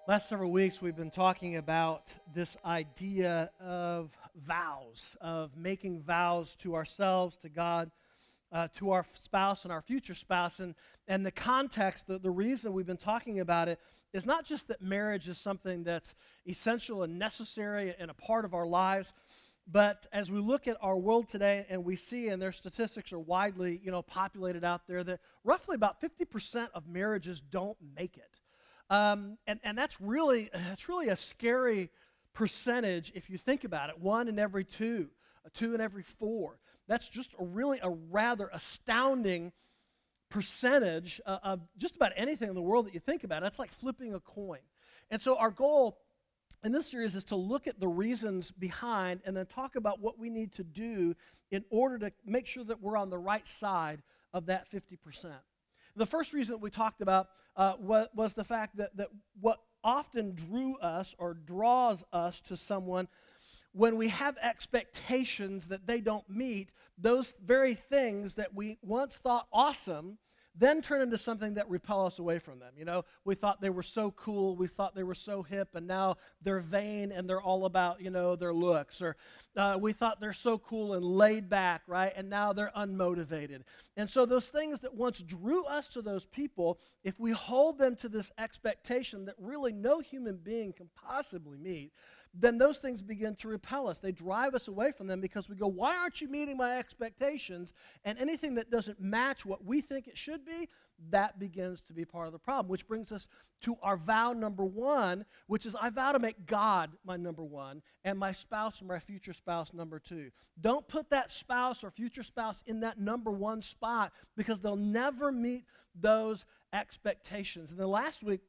Last several weeks, we've been talking about this idea of vows, of making vows to ourselves, to God, to our spouse and our future spouse. And the context, the reason we've been talking about it is not just that marriage is something that's essential and necessary and a part of our lives, but as we look at our world today and we see, and their statistics are widely, populated out there, that roughly about 50% of marriages don't make it. And that's really a scary percentage if you think about it. 1 in every 2, 2 in every 4. That's just a rather astounding percentage of just about anything in the world that you think about. That's like flipping a coin. And so our goal in this series is to look at the reasons behind and then talk about what we need to do in order to make sure that we're on the right side of that 50%. The first reason that we talked about was the fact that what often drew us or draws us to someone when we have expectations that they don't meet, those very things that we once thought awesome then turn into something that repel us away from them. We thought they were so cool, we thought they were so hip, and now they're vain and they're all about, their looks. Or we thought they're so cool and laid back, right? And now they're unmotivated. And so those things that once drew us to those people, if we hold them to this expectation that really no human being can possibly meet, then those things begin to repel us. They drive us away from them because we go, why aren't you meeting my expectations? And anything that doesn't match what we think it should be, that begins to be part of the problem, which brings us to our vow number 1, which is I vow to make God my number 1 and my spouse or my future spouse number 2. Don't put that spouse or future spouse in that number 1 spot because they'll never meet those expectations. And then last week,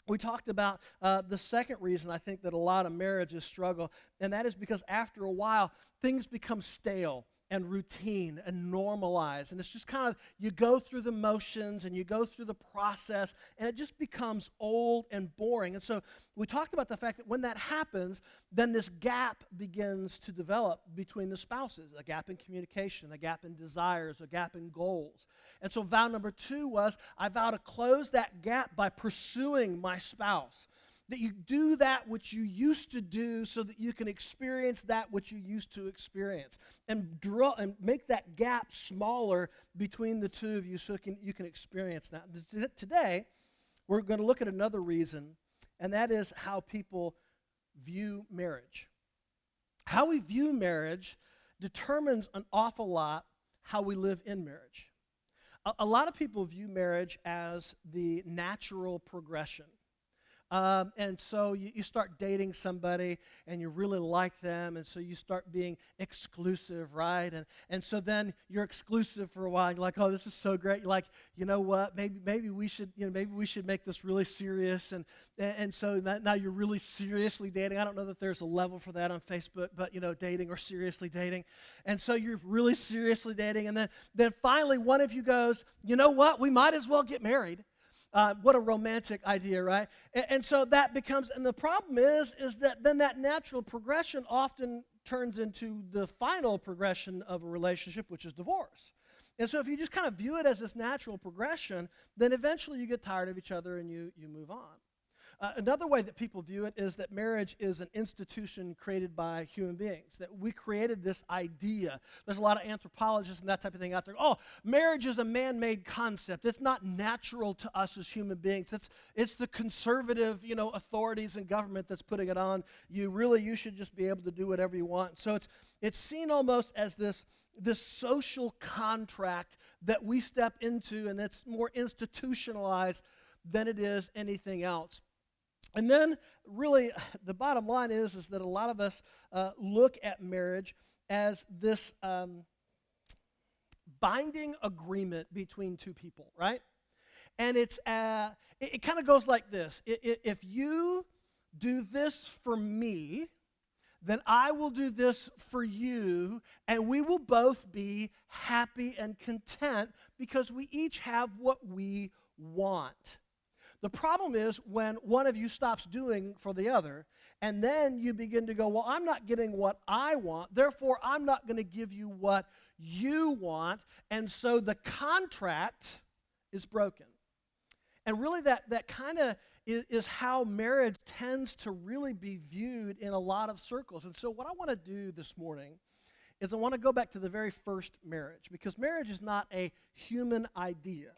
we talked about the second reason I think that a lot of marriages struggle, and that is because after a while, things become stale and routine and normalized. And it's just kind of, you go through the motions and you go through the process, and it just becomes old and boring. And so we talked about the fact that when that happens, then this gap begins to develop between the spouses, a gap in communication, a gap in desires, a gap in goals. And so vow number 2 was, I vow to close that gap by pursuing my spouse. That you do that which you used to do so that you can experience that which you used to experience. And make that gap smaller between the two of you so you can experience that. Today, we're going to look at another reason, and that is how people view marriage. How we view marriage determines an awful lot how we live in marriage. A lot of people view marriage as the natural progression. And so you start dating somebody and you really like them, and so you start being exclusive, right? And so then you're exclusive for a while. You're like, oh, this is so great. You're like, you know what? Maybe we should make this really serious. And so now you're really seriously dating. I don't know that there's a level for that on Facebook, but dating or seriously dating. And so you're really seriously dating, and then finally one of you goes, you know what? We might as well get married. What a romantic idea, right? And so that becomes, and the problem is that then that natural progression often turns into the final progression of a relationship, which is divorce. And so if you just kind of view it as this natural progression, then eventually you get tired of each other and you move on. Another way that people view it is that marriage is an institution created by human beings, that we created this idea. There's a lot of anthropologists and that type of thing out there. Oh, marriage is a man-made concept. It's not natural to us as human beings. It's the conservative, authorities and government that's putting it on you. Really, you should just be able to do whatever you want. So it's seen almost as this social contract that we step into, and that's more institutionalized than it is anything else. And then, really, the bottom line is that a lot of us look at marriage as this binding agreement between two people, right? And it kind of goes like this. If you do this for me, then I will do this for you, and we will both be happy and content because we each have what we want. The problem is when one of you stops doing for the other, and then you begin to go, well, I'm not getting what I want, therefore I'm not going to give you what you want, and so the contract is broken. And really that kind of is how marriage tends to really be viewed in a lot of circles. And so what I want to do this morning is I want to go back to the very first marriage, because marriage is not a human idea.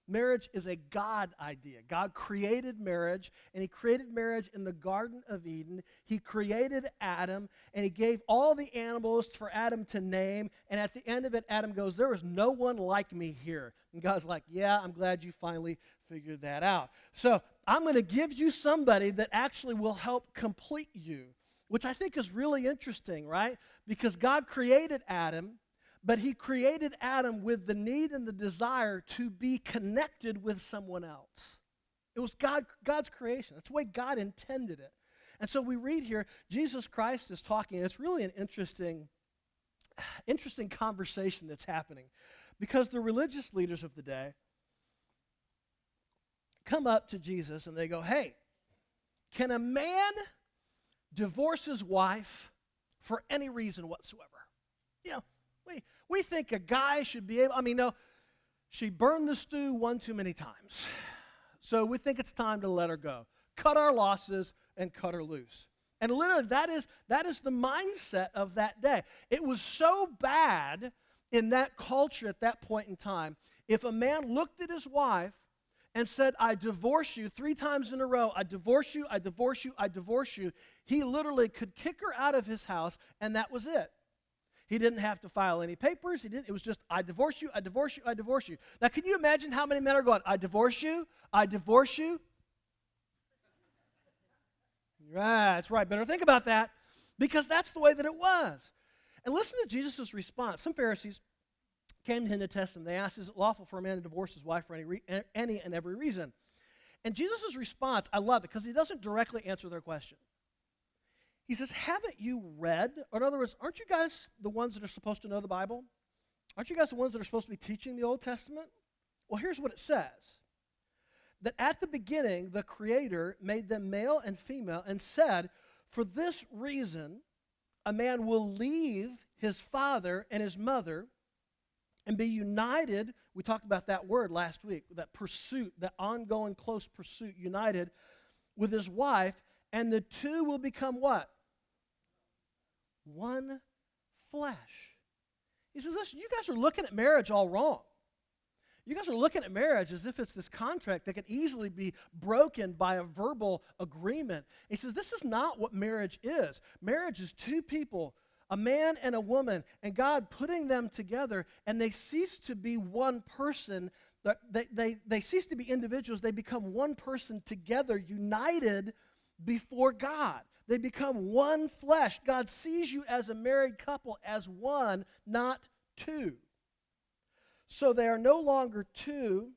Marriage is a God idea. God created marriage, and he created marriage in the Garden of Eden. He created Adam, and he gave all the animals for Adam to name, and at the end of it, Adam goes, there is no one like me here. And God's like, yeah, I'm glad you finally figured that out. So I'm going to give you somebody that actually will help complete you, which I think is really interesting, right? Because God created Adam, but he created Adam with the need and the desire to be connected with someone else. It was God's creation. That's the way God intended it. And so we read here, Jesus Christ is talking. It's really an interesting conversation that's happening, because the religious leaders of the day come up to Jesus and they go, hey, can a man divorce his wife for any reason whatsoever? You know, we think a guy should be able, no, she burned the stew one too many times. So we think it's time to let her go. Cut our losses and cut her loose. And literally that is the mindset of that day. It was so bad in that culture at that point in time, if a man looked at his wife and said, I divorce you 3 times in a row, I divorce you, I divorce you, I divorce you, he literally could kick her out of his house, and that was it. He didn't have to file any papers. It was just, I divorce you, I divorce you, I divorce you. Now, can you imagine how many men are going, I divorce you, I divorce you? Right, that's right. Better think about that, because that's the way that it was. And listen to Jesus' response. Some Pharisees came to him to test him. They asked, is it lawful for a man to divorce his wife for any and every reason? And Jesus' response, I love it, because he doesn't directly answer their question. He says, haven't you read? Or in other words, aren't you guys the ones that are supposed to know the Bible? Aren't you guys the ones that are supposed to be teaching the Old Testament? Well, here's what it says. That at the beginning, the Creator made them male and female and said, for this reason, a man will leave his father and his mother and be united. We talked about that word last week, that pursuit, that ongoing close pursuit, united with his wife, and the two will become what? One flesh. He says, listen, you guys are looking at marriage all wrong. You guys are looking at marriage as if it's this contract that can easily be broken by a verbal agreement. He says, this is not what marriage is. Marriage is 2 people, a man and a woman, and God putting them together, and they cease to be one person. They cease to be individuals. They become one person together, united before God. They become one flesh. God sees you as a married couple as one, not 2. So they are no longer 2,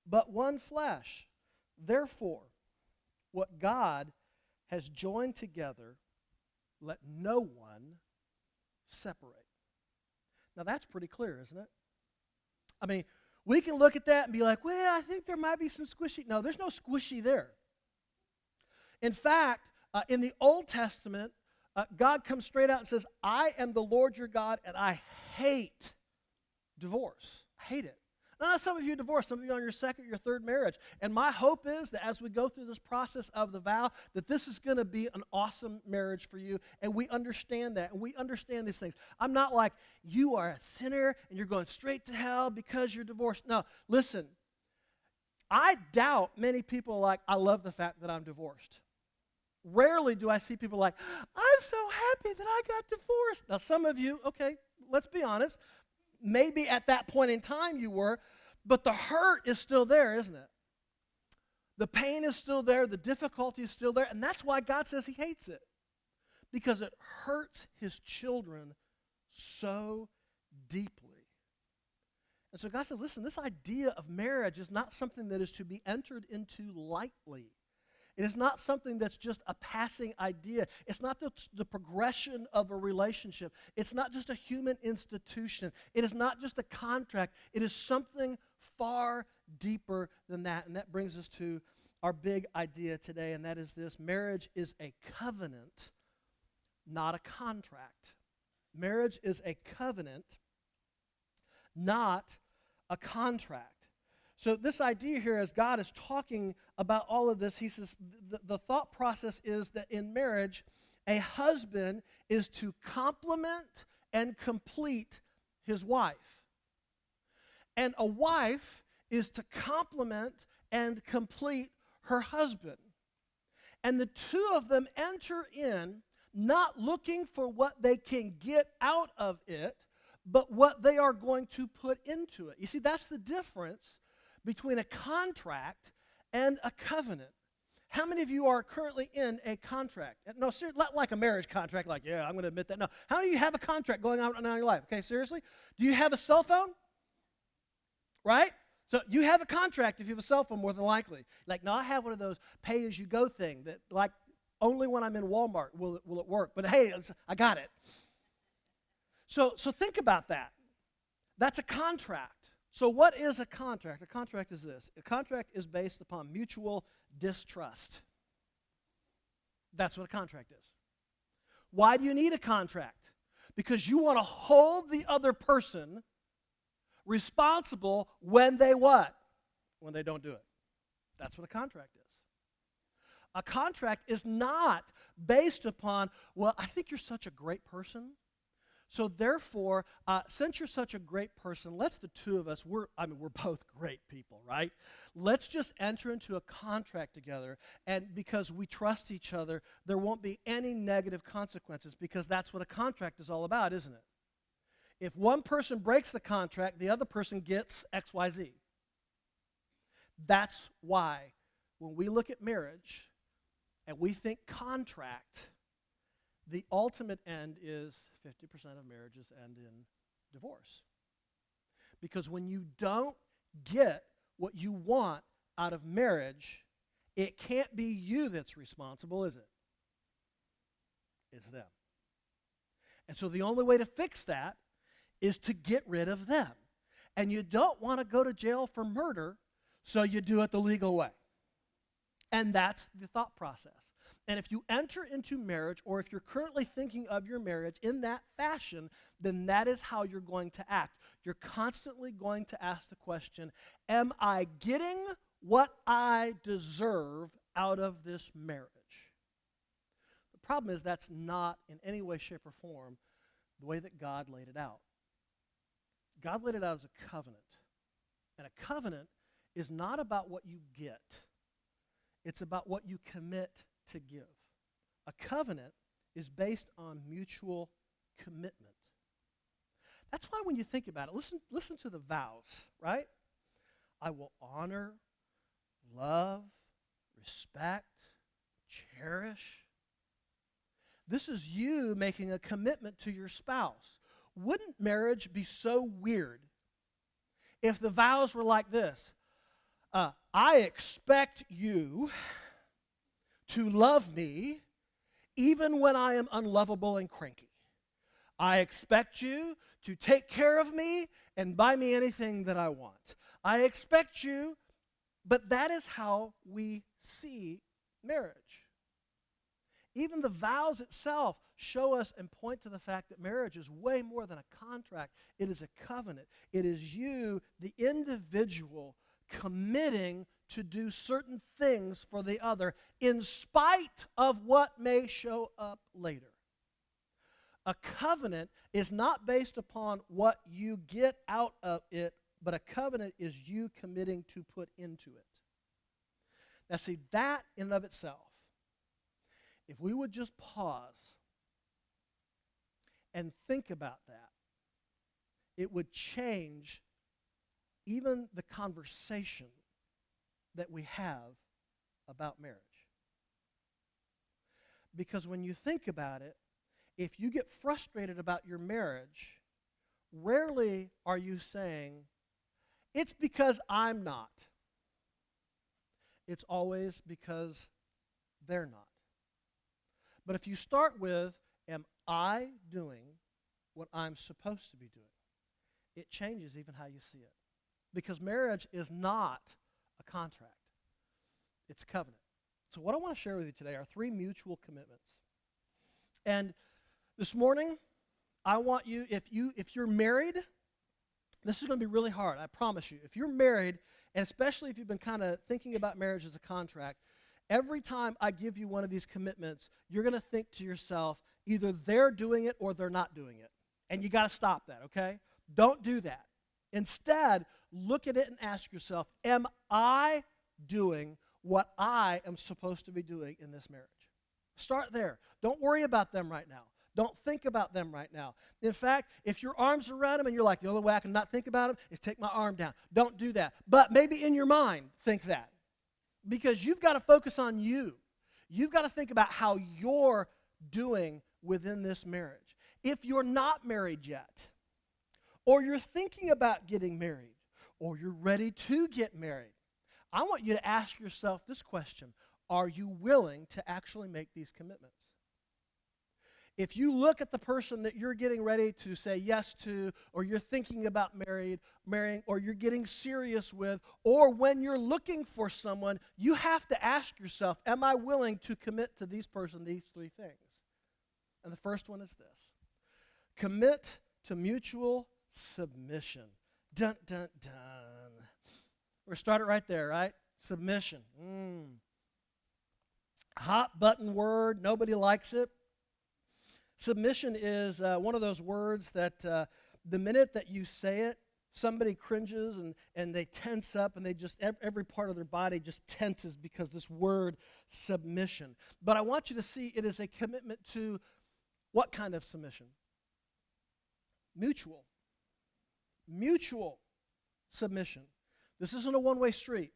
but one flesh. Therefore, what God has joined together, let no one separate. Now that's pretty clear, isn't it? We can look at that and be like, well, I think there might be some squishy. No, there's no squishy there. In fact, in the Old Testament, God comes straight out and says, I am the Lord your God, and I hate divorce. I hate it. Now, some of you divorced, some of you on your second, your third marriage. And my hope is that as we go through this process of the vow, that this is going to be an awesome marriage for you. And we understand that. And we understand these things. I'm not like, you are a sinner and you're going straight to hell because you're divorced. No, listen. I doubt many people are like, I love the fact that I'm divorced. Rarely do I see people like, I'm so happy that I got divorced. Now, some of you, okay, let's be honest, maybe at that point in time you were, but the hurt is still there, isn't it? The pain is still there, the difficulty is still there, and that's why God says he hates it, because it hurts his children so deeply. And so God says, listen, this idea of marriage is not something that is to be entered into lightly. It is not something that's just a passing idea. It's not the progression of a relationship. It's not just a human institution. It is not just a contract. It is something far deeper than that. And that brings us to our big idea today, and that is this: marriage is a covenant, not a contract. Marriage is a covenant, not a contract. So this idea here, as God is talking about all of this, he says the thought process is that in marriage, a husband is to complement and complete his wife. And a wife is to complement and complete her husband. And the two of them enter in not looking for what they can get out of it, but what they are going to put into it. You see, that's the difference between a contract and a covenant. How many of you are currently in a contract? No, seriously, not like a marriage contract, like, yeah, I'm going to admit that. No. How many of you have a contract going on right now in your life? Okay, seriously? Do you have a cell phone? Right? So you have a contract if you have a cell phone, more than likely. Like, no, I have one of those pay-as-you-go thing that, like, only when I'm in Walmart will it work. But hey, I got it. So think about that. That's a contract. So what is a contract? A contract is this. A contract is based upon mutual distrust. That's what a contract is. Why do you need a contract? Because you want to hold the other person responsible when they what? When they don't do it. That's what a contract is. A contract is not based upon, well, I think you're such a great person, so therefore, since you're such a great person, let's the two of us, we're both great people, right? Let's just enter into a contract together, and because we trust each other, there won't be any negative consequences, because that's what a contract is all about, isn't it? If one person breaks the contract, the other person gets XYZ. That's why when we look at marriage and we think contract, the ultimate end is 50% of marriages end in divorce. Because when you don't get what you want out of marriage, it can't be you that's responsible, is it? It's them. And so the only way to fix that is to get rid of them. And you don't want to go to jail for murder, so you do it the legal way. And that's the thought process. And if you enter into marriage, or if you're currently thinking of your marriage in that fashion, then that is how you're going to act. You're constantly going to ask the question, am I getting what I deserve out of this marriage? The problem is that's not in any way, shape, or form the way that God laid it out. God laid it out as a covenant. And a covenant is not about what you get. It's about what you commit to give. A covenant is based on mutual commitment. That's why when you think about it, listen to the vows, right? I will honor, love, respect, cherish. This is you making a commitment to your spouse. Wouldn't marriage be so weird if the vows were like this? I expect you to love me even when I am unlovable and cranky. I expect you to take care of me and buy me anything that I want. I expect you, but that is how we see marriage. Even the vows itself show us and point to the fact that marriage is way more than a contract. It is a covenant. It is you, the individual, committing to do certain things for the other in spite of what may show up later. A covenant is not based upon what you get out of it, but a covenant is you committing to put into it. Now see, that in and of itself, if we would just pause and think about that, it would change even the conversation that we have about marriage. Because when you think about it, if you get frustrated about your marriage, rarely are you saying, it's because I'm not. It's always because they're not. But if you start with, am I doing what I'm supposed to be doing? It changes even how you see it. Because marriage is not a contract. It's a covenant. So what I want to share with you today are 3 mutual commitments. And this morning, I want you, if you're married, this is going to be really hard, I promise you. If you're married and especially if you've been kind of thinking about marriage as a contract, every time I give you one of these commitments, you're going to think to yourself, either they're doing it or they're not doing it. And you got to stop that, okay? Don't do that. Instead, look at it and ask yourself, am I doing what I am supposed to be doing in this marriage? Start there. Don't worry about them right now. Don't think about them right now. In fact, if your arms are around them and you're like, the only way I can not think about them is take my arm down. Don't do that. But maybe in your mind, think that. Because you've got to focus on you. You've got to think about how you're doing within this marriage. If you're not married yet, or you're thinking about getting married, or you're ready to get married, I want you to ask yourself this question. Are you willing to actually make these commitments? If you look at the person that you're getting ready to say yes to, or you're thinking about marrying, or you're getting serious with, or when you're looking for someone, you have to ask yourself, am I willing to commit to these three things? And the first one is this. Commit to mutual submission. Dun, dun, dun. We're going to start it right there, right? Submission. Hot button word. Nobody likes it. Submission is one of those words that the minute that you say it, somebody cringes and they tense up and they just, every part of their body just tenses because this word submission. But I want you to see it is a commitment to what kind of submission? Mutual. Mutual submission. This isn't a one-way street.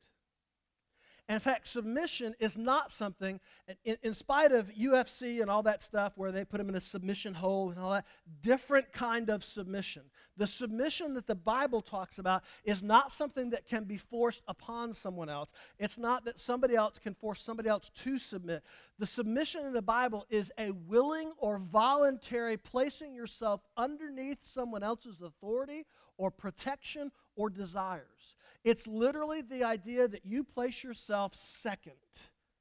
And in fact, submission is not something, in spite of UFC and all that stuff where they put them in a submission hold and all that, different kind of submission. The submission that the Bible talks about is not something that can be forced upon someone else. It's not that somebody else can force somebody else to submit. The submission in the Bible is a willing or voluntary placing yourself underneath someone else's authority or protection or desires. It's literally the idea that you place yourself second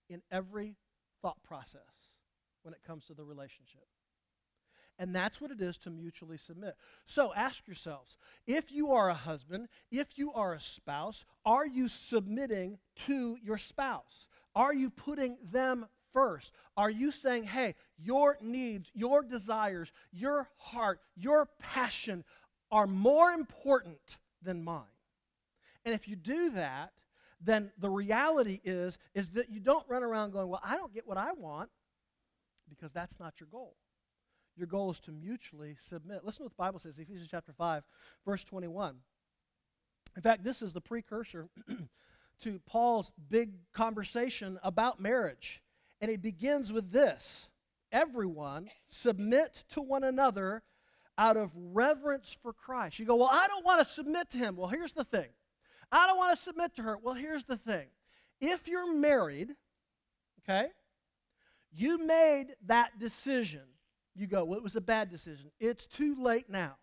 in every thought process when it comes to the relationship. And that's what it is to mutually submit. So ask yourselves, if you are a husband, if you are a spouse, are you submitting to your spouse? Are you putting them first? Are you saying, hey, your needs, your desires, your heart, your passion are more important than mine? And if you do that, then the reality is that you don't run around going, well, I don't get what I want, because that's not your goal. Your goal is to mutually submit. Listen to what the Bible says, Ephesians chapter 5, verse 21. In fact, this is the precursor to Paul's big conversation about marriage. And it begins with this: everyone submit to one another out of reverence for Christ. You go, well, I don't want to submit to him. Well, here's the thing. I don't want to submit to her. Well, here's the thing. If you're married, okay, you made that decision. You go, well, it was a bad decision. It's too late now.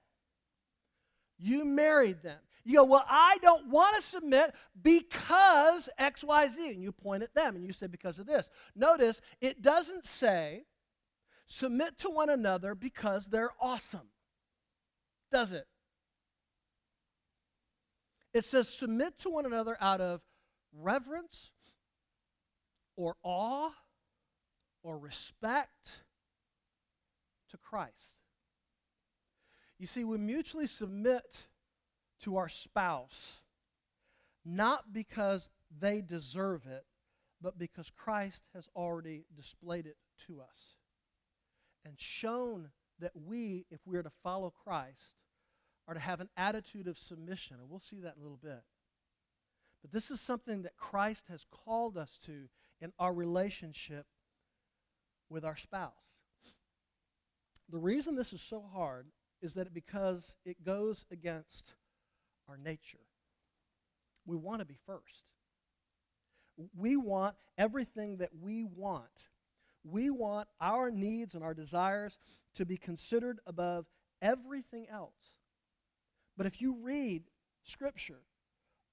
You married them. You go, well, I don't want to submit because X, Y, Z. And you point at them and you say, because of this. Notice, it doesn't say submit to one another because they're awesome. Does it? It says submit to one another out of reverence or awe or respect to Christ. You see, we mutually submit to our spouse not because they deserve it, but because Christ has already displayed it to us and shown that we, if we are to follow Christ, are to have an attitude of submission, and we'll see that in a little bit. But this is something that Christ has called us to in our relationship with our spouse. The reason this is so hard is that because it goes against our nature. We want to be first. We want everything that we want. We want our needs and our desires to be considered above everything else. But if you read Scripture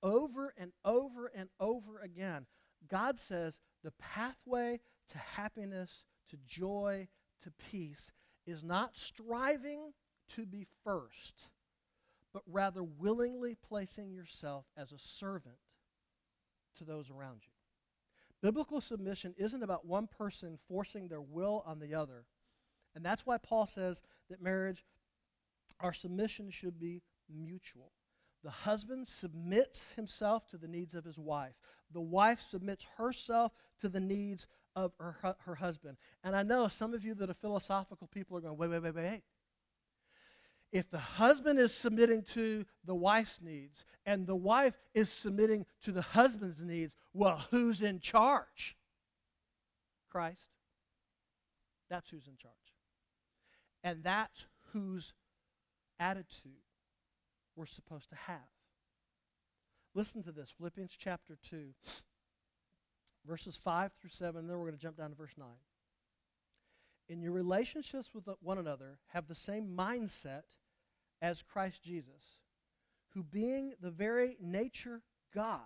over and over and over again, God says the pathway to happiness, to joy, to peace is not striving to be first, but rather willingly placing yourself as a servant to those around you. Biblical submission isn't about one person forcing their will on the other. And that's why Paul says that marriage, our submission should be mutual. The husband submits himself to the needs of his wife. The wife submits herself to the needs of her husband. And I know some of you that are philosophical people are going, wait. If the husband is submitting to the wife's needs and the wife is submitting to the husband's needs, well, who's in charge? Christ. That's who's in charge. And that's whose attitude we're supposed to have. Listen to this, Philippians chapter 2, verses 5 through 7, then we're going to jump down to verse 9. In your relationships with one another, have the same mindset as Christ Jesus, who being the very nature God,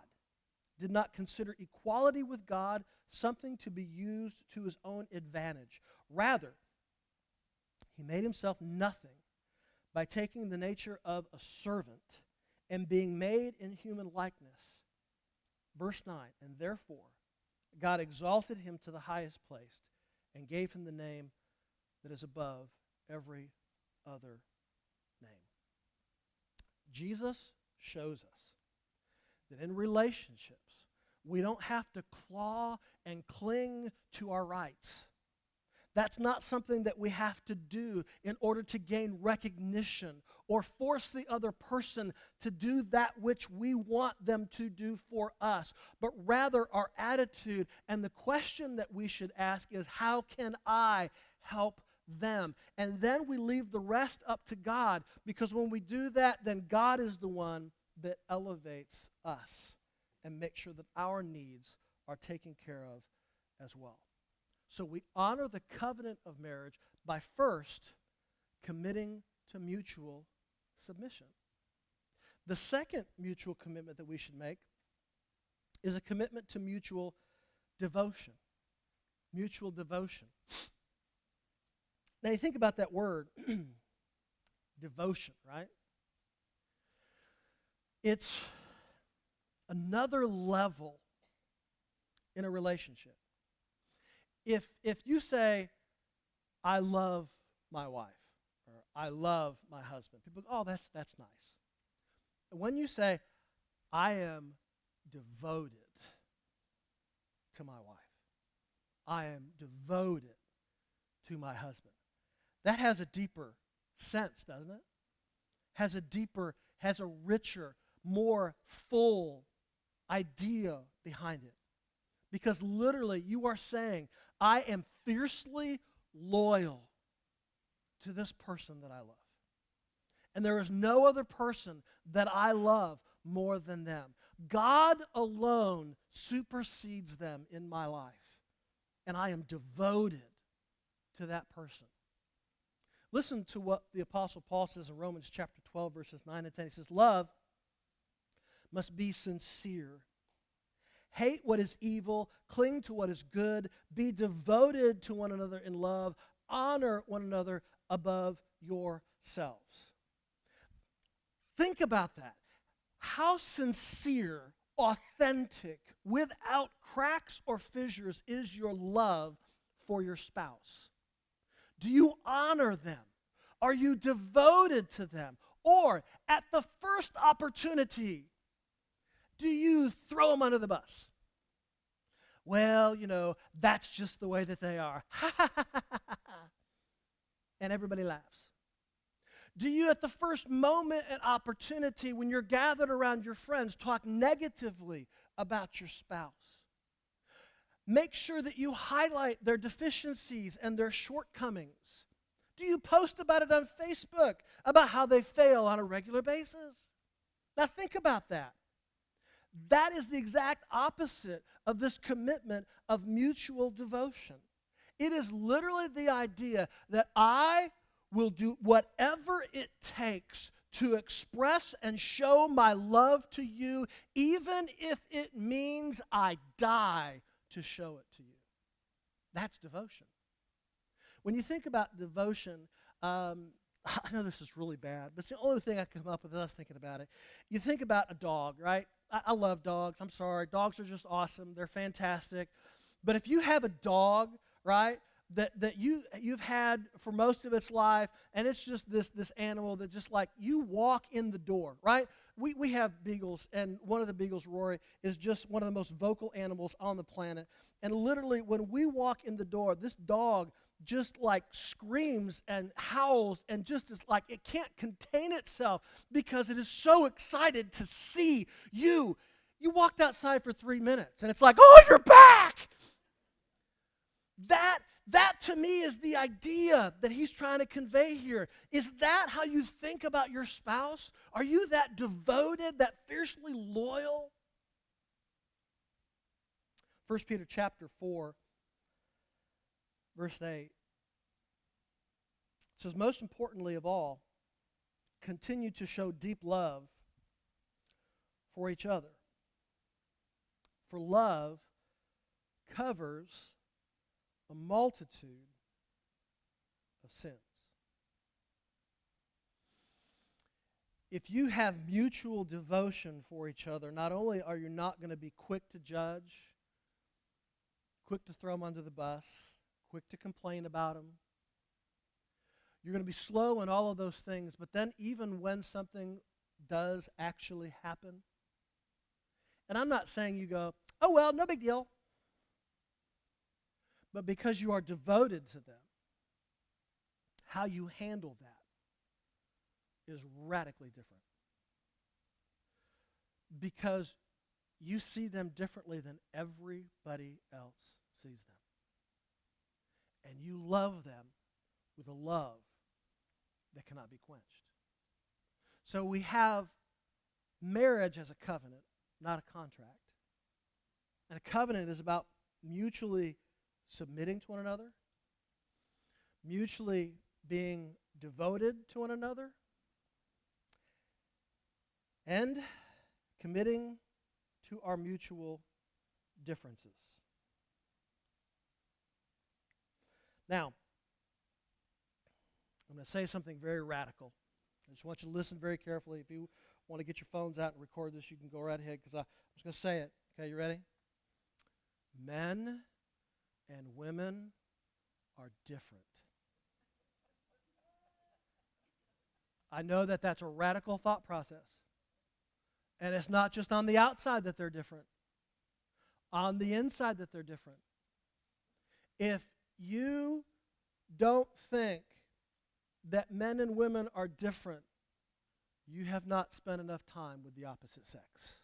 did not consider equality with God something to be used to his own advantage. Rather, he made himself nothing by taking the nature of a servant and being made in human likeness. Verse 9, and therefore God exalted him to the highest place and gave him the name that is above every other name. Jesus shows us that in relationships, we don't have to claw and cling to our rights. That's not something that we have to do in order to gain recognition or force the other person to do that which we want them to do for us. But rather, our attitude and the question that we should ask is, how can I help them? And then we leave the rest up to God, because when we do that, then God is the one that elevates us and makes sure that our needs are taken care of as well. So we honor the covenant of marriage by first committing to mutual submission. The second mutual commitment that we should make is a commitment to mutual devotion. Mutual devotion. Now you think about that word, devotion, right? It's another level in a relationship. If you say, I love my wife, or I love my husband, people go, oh, that's nice. When you say, I am devoted to my wife, I am devoted to my husband, that has a deeper sense, doesn't it? Has a richer, more full idea behind it. Because literally you are saying, I am fiercely loyal to this person that I love. And there is no other person that I love more than them. God alone supersedes them in my life. And I am devoted to that person. Listen to what the Apostle Paul says in Romans chapter 12, verses 9 and 10. He says, love must be sincere. Hate what is evil, cling to what is good, be devoted to one another in love, honor one another above yourselves. Think about that. How sincere, authentic, without cracks or fissures is your love for your spouse? Do you honor them? Are you devoted to them? Or at the first opportunity, do you throw them under the bus? Well, that's just the way that they are. And everybody laughs. Do you, at the first moment and opportunity, when you're gathered around your friends, talk negatively about your spouse? Make sure that you highlight their deficiencies and their shortcomings. Do you post about it on Facebook, about how they fail on a regular basis? Now think about that. That is the exact opposite of this commitment of mutual devotion. It is literally the idea that I will do whatever it takes to express and show my love to you, even if it means I die to show it to you. That's devotion. When you think about devotion, I know this is really bad, but it's the only thing I come up with as I was thinking about it. You think about a dog, right? I love dogs. I'm sorry. Dogs are just awesome. They're fantastic. But if you have a dog, right, that you've had for most of its life, and it's just this animal that just like you walk in the door, right? We have beagles, and one of the beagles, Rory, is just one of the most vocal animals on the planet. And literally, when we walk in the door, this dog just like screams and howls and just is like it can't contain itself because it is so excited to see you. You walked outside for 3 minutes, and it's like, oh, you're back! That to me is the idea that he's trying to convey here. Is that how you think about your spouse? Are you that devoted, that fiercely loyal? 1 Peter chapter 4, verse 8. It says, most importantly of all, continue to show deep love for each other. For love covers a multitude of sins. If you have mutual devotion for each other, not only are you not going to be quick to judge, quick to throw them under the bus, quick to complain about them, you're going to be slow in all of those things, but then even when something does actually happen, and I'm not saying you go, oh, well, no big deal. But because you are devoted to them, how you handle that is radically different. Because you see them differently than everybody else sees them. And you love them with a love that cannot be quenched. So we have marriage as a covenant, not a contract. And a covenant is about mutually submitting to one another, mutually being devoted to one another, and committing to our mutual differences. Now, I'm going to say something very radical. I just want you to listen very carefully. If you want to get your phones out and record this, you can go right ahead because I'm just going to say it. Okay, you ready? Men and women are different. I know that that's a radical thought process. And it's not just on the outside that they're different. On the inside that they're different. If you don't think that men and women are different, you have not spent enough time with the opposite sex.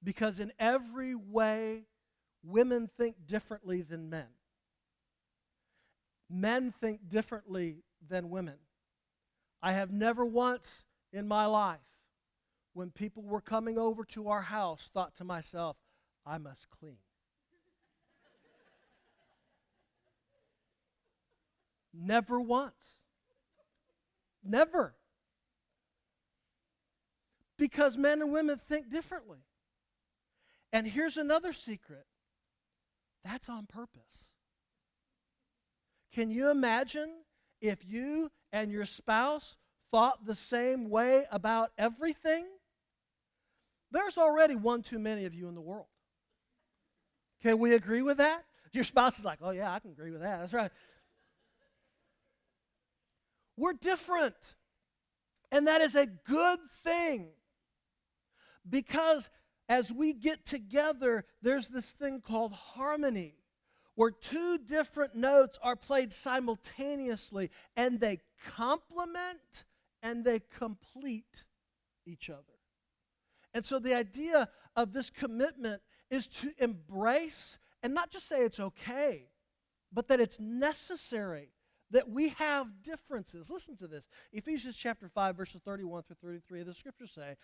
Because in every way, women think differently than men. Men think differently than women. I have never once in my life, when people were coming over to our house, thought to myself, I must clean. Never once. Never. Because men and women think differently. And here's another secret. That's on purpose. Can you imagine if you and your spouse thought the same way about everything? There's already one too many of you in the world. Can we agree with that? Your spouse is like, oh yeah, I can agree with that. That's right. We're different. And that is a good thing. Because as we get together, there's this thing called harmony, where two different notes are played simultaneously, and they complement and they complete each other. And so the idea of this commitment is to embrace and not just say it's okay, but that it's necessary that we have differences. Listen to this. Ephesians chapter 5, verses 31 through 33, the scriptures say,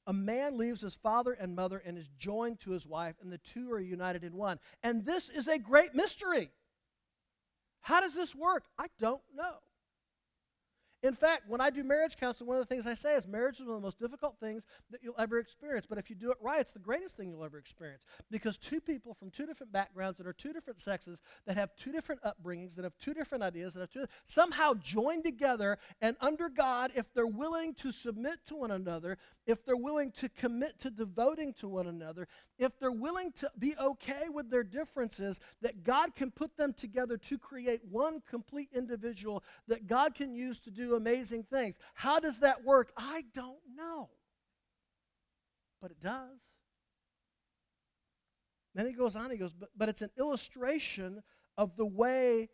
a man leaves his father and mother and is joined to his wife, and the two are united in one. And this is a great mystery. How does this work? I don't know. In fact, when I do marriage counseling, one of the things I say is marriage is one of the most difficult things that you'll ever experience. But if you do it right, it's the greatest thing you'll ever experience. Because two people from two different backgrounds that are two different sexes, that have two different upbringings, that have two different ideas, that have somehow joined together, and under God, if they're willing to submit to one another, if they're willing to commit to devoting to one another, if they're willing to be okay with their differences, that God can put them together to create one complete individual that God can use to do amazing things. How does that work? I don't know. But it does. Then he goes on, he goes, but it's an illustration of the way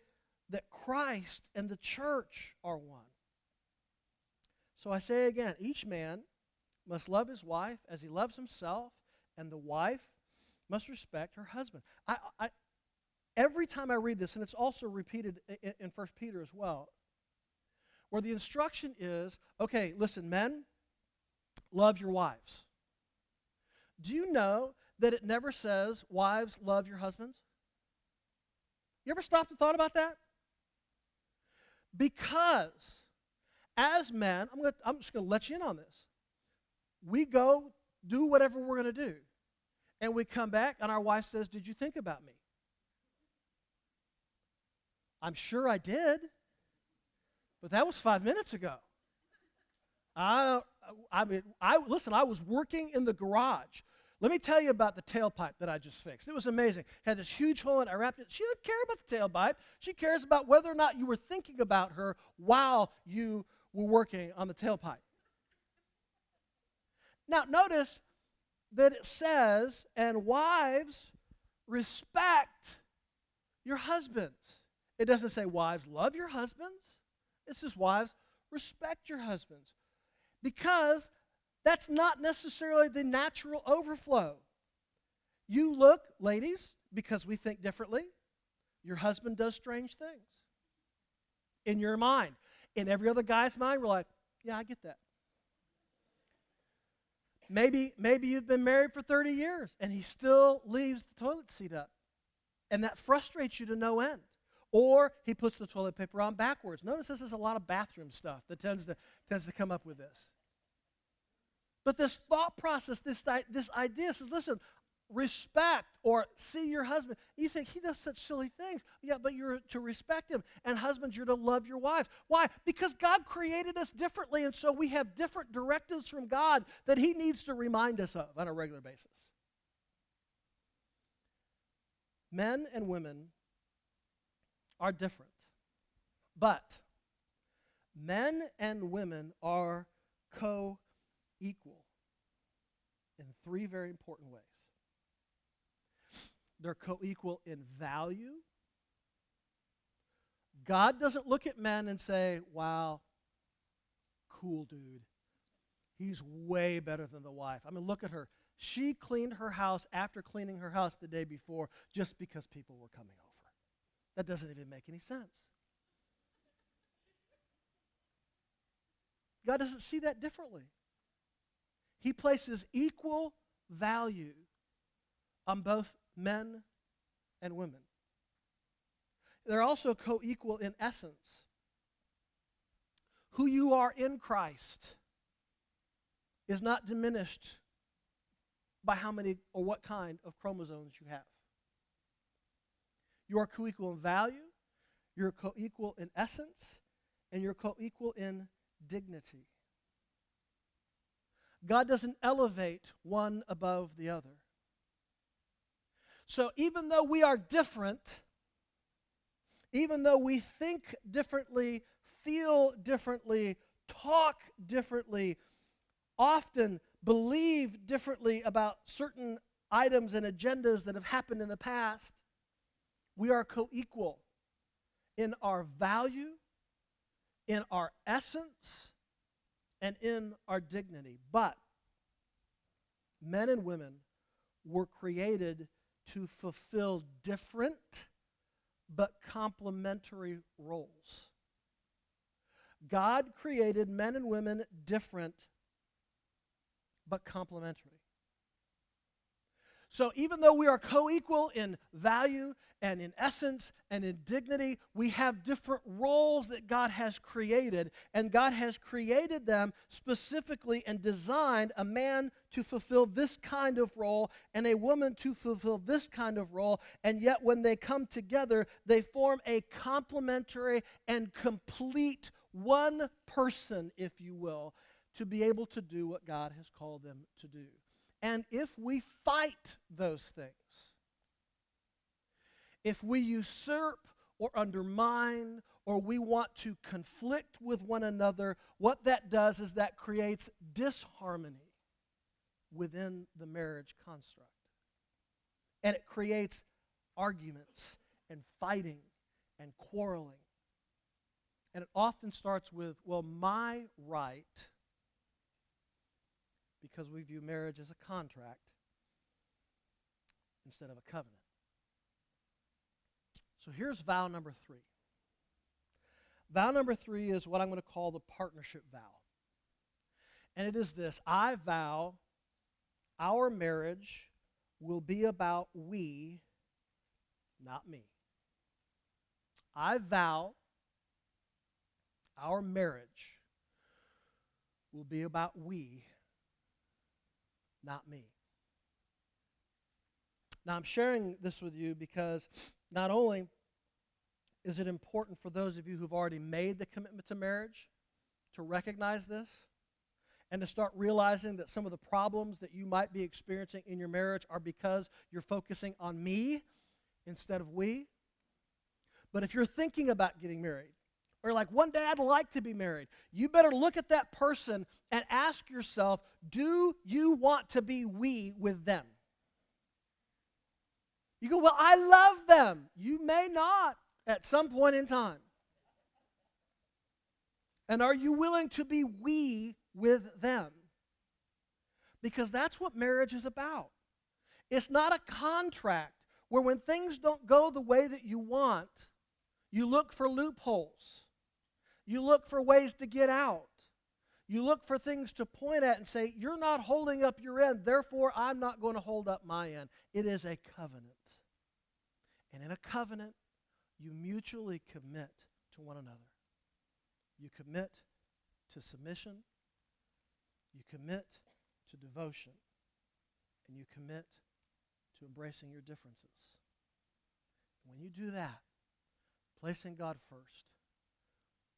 that Christ and the church are one. So I say again, each man must love his wife as he loves himself, and the wife must respect her husband. Every time I read this, and it's also repeated in 1 Peter as well, where the instruction is, okay, listen, men, love your wives. Do you know that it never says, wives, love your husbands? You ever stopped and thought about that? Because as men, I'm just going to let you in on this. We go do whatever we're going to do. And we come back and our wife says, did you think about me? I'm sure I did. But that was 5 minutes ago. Listen, I was working in the garage. Let me tell you about the tailpipe that I just fixed. It was amazing. It had this huge hole in it. I wrapped it. She didn't care about the tailpipe. She cares about whether or not you were thinking about her while you were working on the tailpipe. Now, notice that it says, and wives, respect your husbands. It doesn't say, wives, love your husbands. It says, wives, respect your husbands. Because that's not necessarily the natural overflow. You look, ladies, because we think differently, your husband does strange things. In your mind. In every other guy's mind, we're like, yeah, I get that. Maybe you've been married for 30 years and he still leaves the toilet seat up. And that frustrates you to no end. Or he puts the toilet paper on backwards. Notice this is a lot of bathroom stuff that tends to come up with this. But this thought process, this idea says, listen, respect or see your husband. You think he does such silly things. Yeah, but you're to respect him. And husbands, you're to love your wives. Why? Because God created us differently, and so we have different directives from God that he needs to remind us of on a regular basis. Men and women are different. But men and women are co-equal in three very important ways. They're co-equal in value. God doesn't look at men and say, wow, cool dude. He's way better than the wife. I mean, look at her. She cleaned her house after cleaning her house the day before just because people were coming over. That doesn't even make any sense. God doesn't see that differently. He places equal value on both men and women. They're also co-equal in essence. Who you are in Christ is not diminished by how many or what kind of chromosomes you have. You are co-equal in value, you're co-equal in essence, and you're co-equal in dignity. God doesn't elevate one above the other. So even though we are different, even though we think differently, feel differently, talk differently, often believe differently about certain items and agendas that have happened in the past, we are co-equal in our value, in our essence, and in our dignity. But men and women were created to fulfill different but complementary roles. God created men and women different but complementary. So even though we are co-equal in value and in essence and in dignity, we have different roles that God has created, and God has created them specifically and designed a man to fulfill this kind of role and a woman to fulfill this kind of role, and yet when they come together, they form a complementary and complete one person, if you will, to be able to do what God has called them to do. And if we fight those things, if we usurp or undermine or we want to conflict with one another, what that does is that creates disharmony within the marriage construct. And it creates arguments and fighting and quarreling. And it often starts with, well, my right, because we view marriage as a contract instead of a covenant. So here's vow number 3. Vow number 3 is what I'm going to call the partnership vow. And it is this: I vow our marriage will be about we, not me. I vow our marriage will be about we, not me. Now, I'm sharing this with you because not only is it important for those of you who've already made the commitment to marriage to recognize this and to start realizing that some of the problems that you might be experiencing in your marriage are because you're focusing on me instead of we. But if you're thinking about getting married, or like, one day I'd like to be married, you better look at that person and ask yourself, do you want to be we with them? You go, well, I love them. You may not at some point in time. And are you willing to be we with them? Because that's what marriage is about. It's not a contract where when things don't go the way that you want, you look for loopholes. You look for ways to get out. You look for things to point at and say, you're not holding up your end, therefore I'm not going to hold up my end. It is a covenant. And in a covenant, you mutually commit to one another. You commit to submission. You commit to devotion. And you commit to embracing your differences. When you do that, placing God first,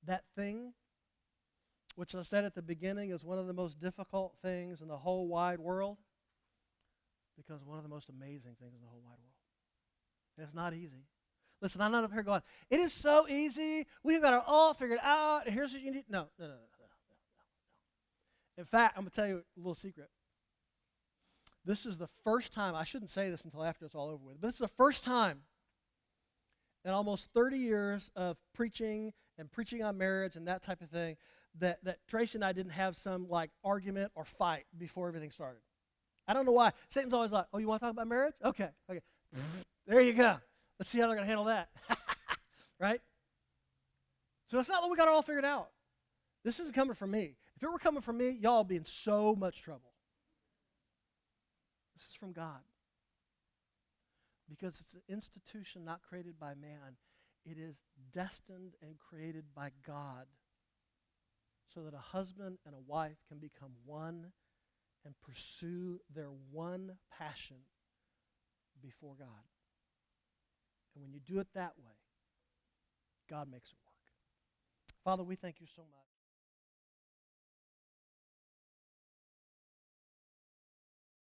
that thing, which I said at the beginning is one of the most difficult things in the whole wide world, becomes one of the most amazing things in the whole wide world. And it's not easy. Listen, I'm not up here going, it is so easy, we've got it all figured out, and here's what you need. No. In fact, I'm going to tell you a little secret. This is the first time, I shouldn't say this until after it's all over with, but this is the first time in almost 30 years of preaching on marriage and that type of thing, that Tracy and I didn't have some like argument or fight before everything started. I don't know why. Satan's always like, oh, you want to talk about marriage? Okay. There you go. Let's see how they're going to handle that. Right? So it's not that we got it all figured out. This isn't coming from me. If it were coming from me, y'all would be in so much trouble. This is from God. Because it's an institution not created by man. It is destined and created by God so that a husband and a wife can become one and pursue their one passion before God. And when you do it that way, God makes it work. Father, we thank you so much.